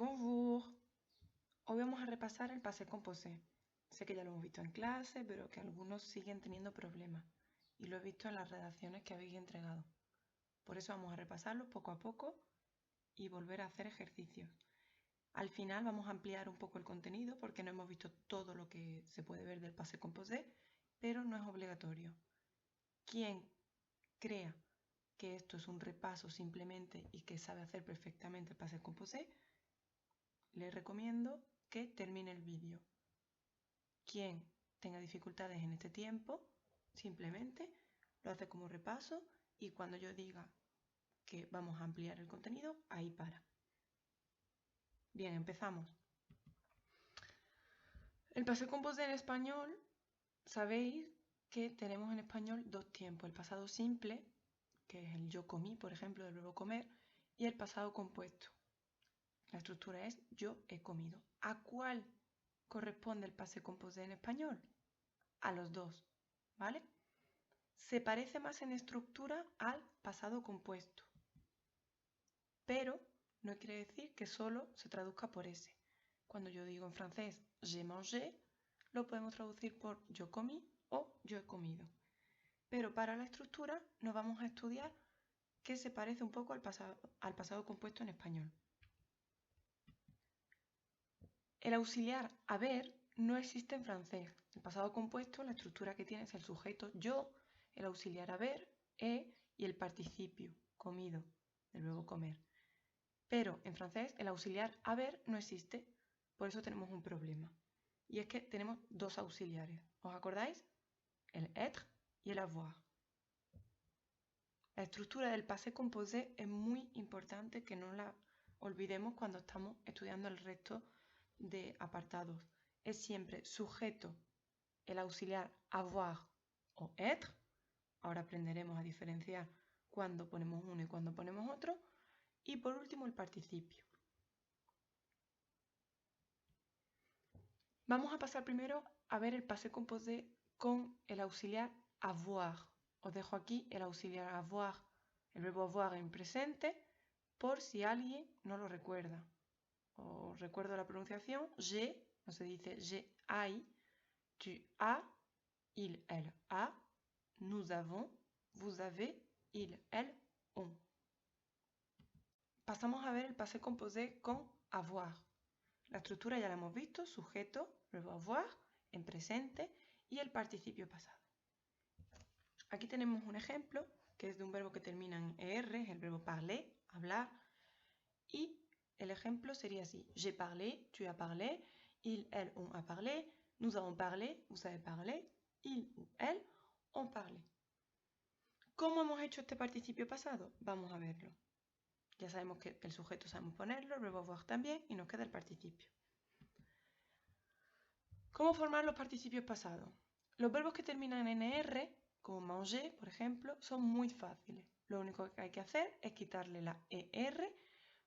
Bonjour. Hoy vamos a repasar el passé composé. Sé que ya lo hemos visto en clase, pero que algunos siguen teniendo problemas. Y lo he visto en las redacciones que habéis entregado. Por eso vamos a repasarlo poco a poco y volver a hacer ejercicios. Al final vamos a ampliar un poco el contenido porque no hemos visto todo lo que se puede ver del passé composé, pero no es obligatorio. Quien crea que esto es un repaso simplemente y que sabe hacer perfectamente el passé composé, le recomiendo que termine el vídeo. Quien tenga dificultades en este tiempo, simplemente lo hace como repaso y cuando yo diga que vamos a ampliar el contenido, ahí para. Bien, empezamos. El passé composé en español, sabéis que tenemos en español dos tiempos. El pasado simple, que es el yo comí, por ejemplo, del verbo comer, y el pasado compuesto. La estructura es yo he comido. ¿A cuál corresponde el passé composé en español? A los dos, ¿vale? Se parece más en estructura al pasado compuesto, pero no quiere decir que solo se traduzca por ese. Cuando yo digo en francés j'ai mangé, lo podemos traducir por yo comí o yo he comido. Pero para la estructura nos vamos a estudiar que se parece un poco al pasado compuesto en español. El auxiliar haber no existe en francés. El pasado compuesto, la estructura que tiene es el sujeto yo, el auxiliar haber, y el participio, comido, del verbo comer. Pero en francés el auxiliar haber no existe, por eso tenemos un problema. Y es que tenemos dos auxiliares. ¿Os acordáis? El être y el avoir. La estructura del passé composé es muy importante que no la olvidemos cuando estamos estudiando el resto de apartados. Es siempre sujeto, el auxiliar avoir o être. Ahora aprenderemos a diferenciar cuando ponemos uno y cuando ponemos otro. Y por último el participio. Vamos a pasar primero a ver el passé composé con el auxiliar avoir. Os dejo aquí el auxiliar avoir, el verbo avoir en presente, por si alguien no lo recuerda. Os recuerdo la pronunciación, j'ai, no se dice j'ai ai, tu as, il, elle a, nous avons, vous avez, il, elle, ont. Pasamos a ver el passé composé con avoir. La estructura ya la hemos visto, sujeto, verbo avoir, en presente y el participio pasado. Aquí tenemos un ejemplo que es de un verbo que termina en er, es el verbo parler, hablar, y el ejemplo sería así: j'ai parlé, tu as parlé, il, elle, on a parlé, nous avons parlé, vous avez parlé, il ou elle ont parlé. ¿Cómo hemos hecho este participio pasado? Vamos a verlo. Ya sabemos que el sujeto sabemos ponerlo, el verbo avoir también, y nos queda el participio. ¿Cómo formar los participios pasados? Los verbos que terminan en er, como manger, por ejemplo, son muy fáciles. Lo único que hay que hacer es quitarle la er,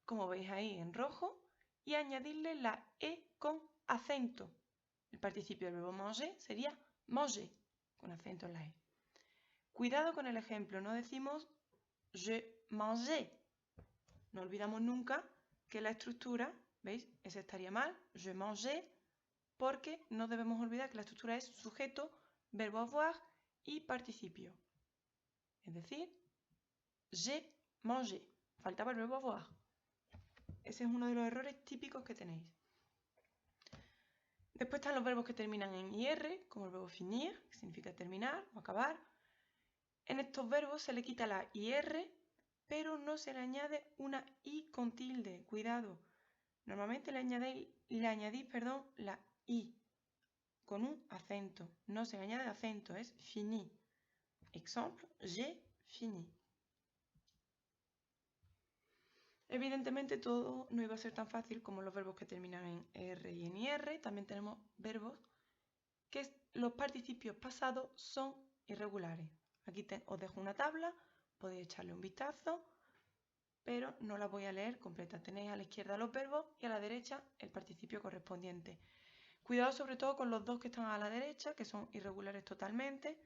como veis ahí en rojo, y añadirle la e con acento. El participio del verbo manger sería manger, con acento en la e. Cuidado con el ejemplo, no decimos je mangeais. No olvidamos nunca que la estructura, ¿veis? Ese estaría mal, je mangeais, porque no debemos olvidar que la estructura es sujeto, verbo avoir y participio. Es decir, j'ai mangé. Faltaba el verbo avoir. Ese es uno de los errores típicos que tenéis. Después están los verbos que terminan en ir, como el verbo finir, que significa terminar o acabar. En estos verbos se le quita la ir, pero no se le añade una i con tilde. Cuidado. Normalmente le añadís la i con un acento. No se le añade acento, es fini. Ejemplo, j'ai fini. Evidentemente todo no iba a ser tan fácil como los verbos que terminan en er y en ir. También tenemos verbos que los participios pasados son irregulares. Aquí os dejo una tabla, podéis echarle un vistazo, pero no la voy a leer completa. Tenéis a la izquierda los verbos y a la derecha el participio correspondiente. Cuidado sobre todo con los dos que están a la derecha, que son irregulares totalmente.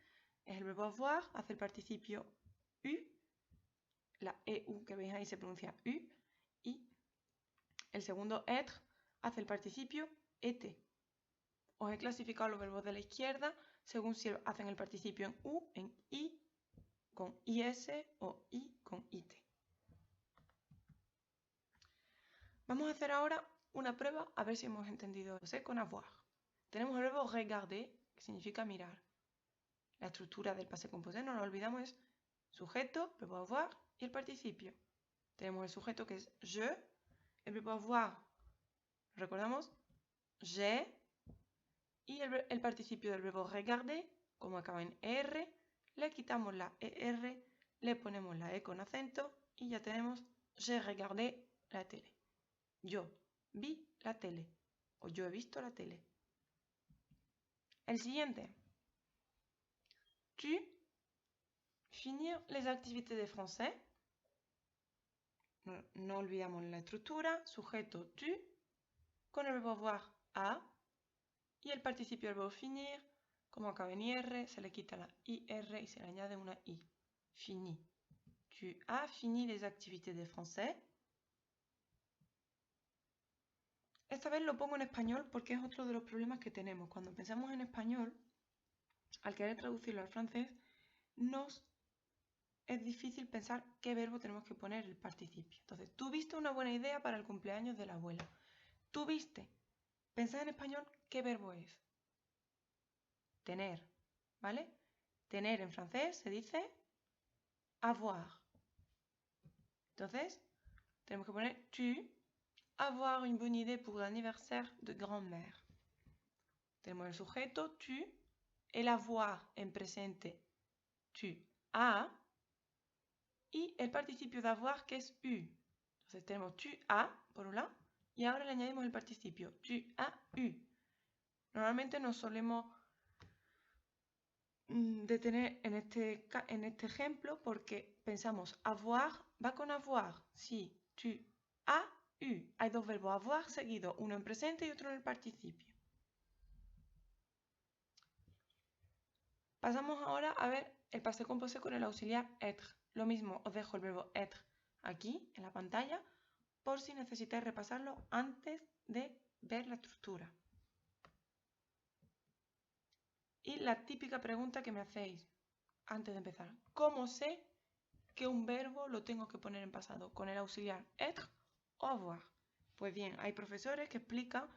Es el verbo avoir, hace el participio u, la eu que veis ahí se pronuncia u, y El segundo être hace el participio était. Os he clasificado los verbos de la izquierda según si hacen el participio en U, en I, con IS o I con IT. Vamos a hacer ahora una prueba a ver si hemos entendido eso con avoir. Tenemos el verbo regarder, que significa mirar. La estructura del passé composé, no lo olvidamos, es sujeto, verbo avoir y el participio. Tenemos el sujeto que es je, el verbo avoir, recordamos, j'ai, y el participio del verbo regarder, como acaba en ER, le quitamos la ER, le ponemos la E con acento y ya tenemos j'ai regardé la télé. Yo vi la tele o yo he visto la tele. El siguiente. Tu finir les activités de français. No olvidamos la estructura, sujeto tu, con el verbo avoir a y el participio del verbo finir, como acaba en IR, se le quita la IR y se le añade una I. Fini. Tu as fini les activités de français. Esta vez lo pongo en español porque es otro de los problemas que tenemos. Cuando pensamos en español, al querer traducirlo al francés, nos es difícil pensar qué verbo tenemos que poner el participio. Entonces, tuviste una buena idea para el cumpleaños de la abuela. Tuviste. Pensad en español qué verbo es. Tener, ¿vale? Tener en francés se dice avoir. Entonces, tenemos que poner tu, avoir une bonne idée pour l'anniversaire de grand-mère. Tenemos el sujeto tu, el avoir en presente tu as y el participio d'avoir que es u. Entonces tenemos tu as por un lado y ahora le añadimos el participio tu as u. Normalmente nos solemos detener en este ejemplo porque pensamos avoir va con avoir. Si tu as u. Hay dos verbos avoir seguidos, uno en presente y otro en el participio. Pasamos ahora a ver el passé composé con el auxiliar être. Lo mismo, os dejo el verbo être aquí en la pantalla por si necesitáis repasarlo antes de ver la estructura. Y la típica pregunta que me hacéis antes de empezar. ¿Cómo sé que un verbo lo tengo que poner en pasado? ¿Con el auxiliar être o avoir? Pues bien, hay profesores que explican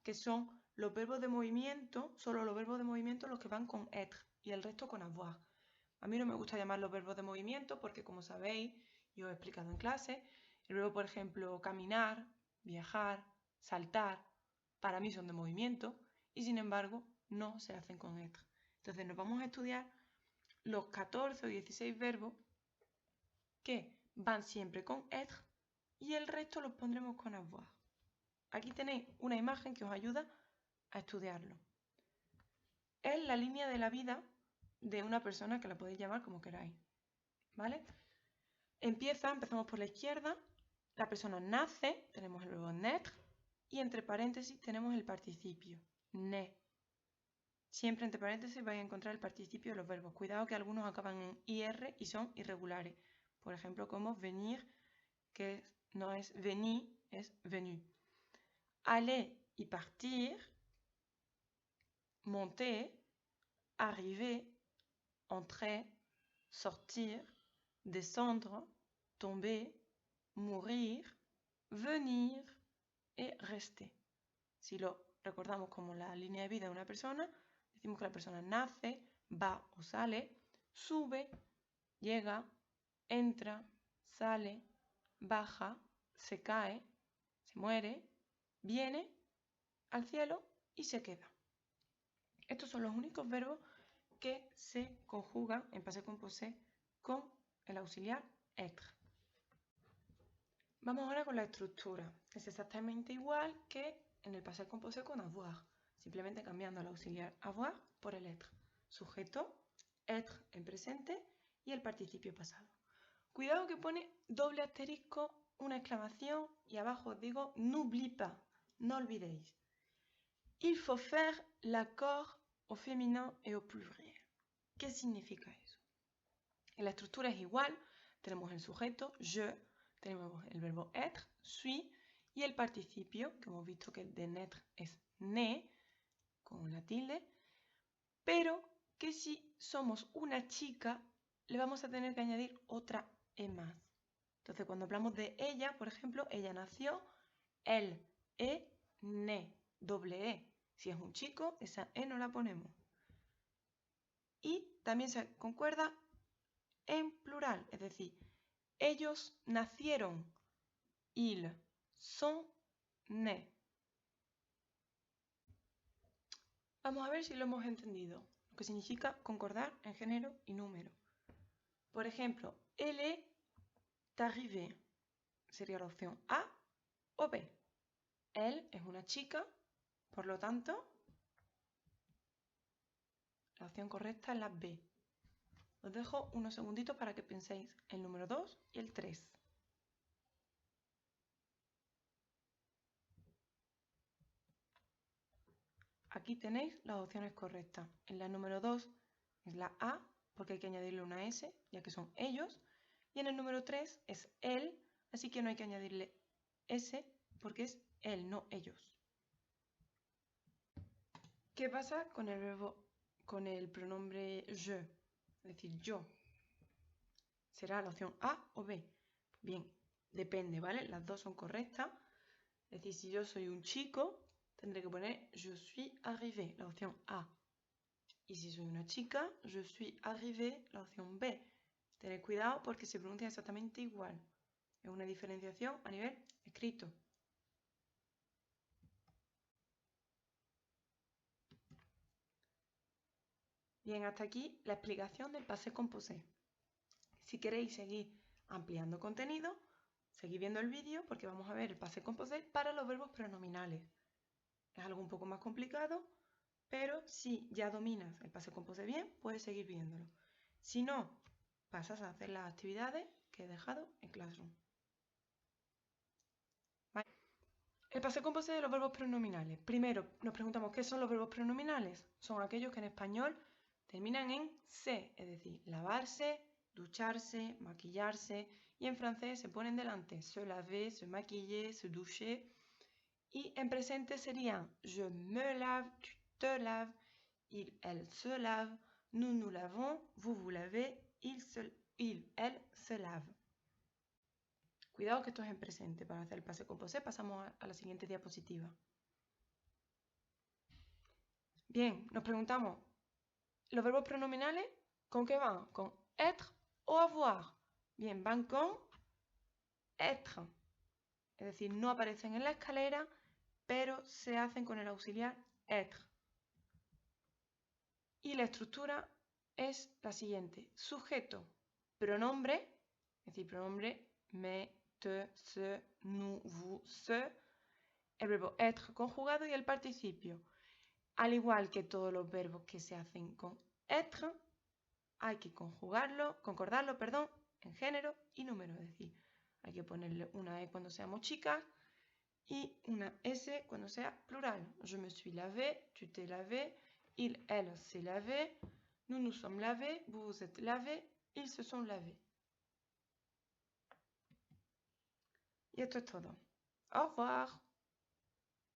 que son los verbos de movimiento, solo los verbos de movimiento los que van con être y el resto con avoir. A mí no me gusta llamar los verbos de movimiento porque, como sabéis, yo he explicado en clase, el verbo, por ejemplo, caminar, viajar, saltar, para mí son de movimiento y, sin embargo, no se hacen con être. Entonces nos vamos a estudiar los 14 o 16 verbos que van siempre con être y el resto los pondremos con avoir. Aquí tenéis una imagen que os ayuda a estudiarlo. Es la línea de la vida de una persona que la podéis llamar como queráis, ¿vale? Empezamos por la izquierda, la persona nace, tenemos el verbo naître, y entre paréntesis tenemos el participio, naît. Siempre entre paréntesis vais a encontrar el participio de los verbos. Cuidado que algunos acaban en IR y son irregulares. Por ejemplo, como venir, que no es venir, es venu. Aller y partir, monter, arriver, entrer, sortir, descendre, tomber, mourir, venir et rester. Si lo recordamos como la línea de vida de una persona, decimos que la persona nace, va o sale, sube, llega, entra, sale, baja, se cae, se muere, viene al cielo y se queda. Estos son los únicos verbos que se conjugan en passé composé con el auxiliar être. Vamos ahora con la estructura. Es exactamente igual que en el passé composé con avoir, simplemente cambiando el auxiliar avoir por el être. Sujeto, être en presente y el participio pasado. Cuidado que pone doble asterisco, una exclamación y abajo os digo n'oublie pas, no olvidéis. Il faut faire l'accord au féminin et au pluriel. ¿Qué significa eso? La estructura es igual, tenemos el sujeto, je, tenemos el verbo être, suis, Y el participio, que hemos visto que de naître es né, con la tilde, pero que si somos una chica, le vamos a tener que añadir otra E más. Entonces, cuando hablamos de ella, por ejemplo, ella nació, elle est né, doble E. Si es un chico, esa E no la ponemos. Y también se concuerda en plural, es decir, ellos nacieron, ils sont nés. Vamos a ver si lo hemos entendido, lo que significa concordar en género y número. Por ejemplo, elle est arrivée, sería la opción A o B. Elle es una chica, por lo tanto, la opción correcta es la B. Os dejo unos segunditos para que penséis el número 2 y el 3. Aquí tenéis las opciones correctas. En la número 2 es la A, porque hay que añadirle una S, ya que son ellos. Y en el número 3 es él, así que no hay que añadirle S, porque es él, no ellos. ¿Qué pasa con el verbo, con el pronombre je? Es decir, yo. ¿Será la opción A o B? Bien, depende, ¿vale? Las dos son correctas. Es decir, si yo soy un chico, tendré que poner je suis arrivé, la opción A. Y si soy una chica, je suis arrivé, la opción B. Tened cuidado porque se pronuncia exactamente igual. Es una diferenciación a nivel escrito. Bien, hasta aquí la explicación del passé composé. Si queréis seguir ampliando contenido, seguid viendo el vídeo porque vamos a ver el passé composé para los verbos pronominales. Es algo un poco más complicado, pero si ya dominas el passé composé bien, puedes seguir viéndolo. Si no, pasas a hacer las actividades que he dejado en Classroom. ¿Vale? El passé composé de los verbos pronominales. Primero nos preguntamos qué son los verbos pronominales. Son aquellos que en español terminan en se, es decir, lavarse, ducharse, maquillarse, y en francés se ponen delante se laver, se maquiller, se doucher, y en presente serían je me lave, tu te laves, il, elle se lave, nous nous lavons, vous vous lavez, elle se lave. Cuidado que esto es en presente. Para hacer el passé composé pasamos a la siguiente diapositiva. Bien, nos preguntamos, ¿los verbos pronominales con qué van? ¿Con être o avoir? Bien, van con être. Es decir, no aparecen en la escalera, pero se hacen con el auxiliar être. Y la estructura es la siguiente. Sujeto, pronombre, es decir, pronombre me, te, se, nous, vous, ce. El verbo être conjugado y el participio. Al igual que todos los verbos que se hacen con être, hay que concordarlo, en género y número. Es decir, hay que ponerle una E cuando seamos chicas y una S cuando sea plural. Je me suis lavé, tu t'es lavé, il, elle s'est lavé, nous nous sommes lavés, vous vous êtes lavés, ils se sont lavés. Y esto es todo. Au revoir.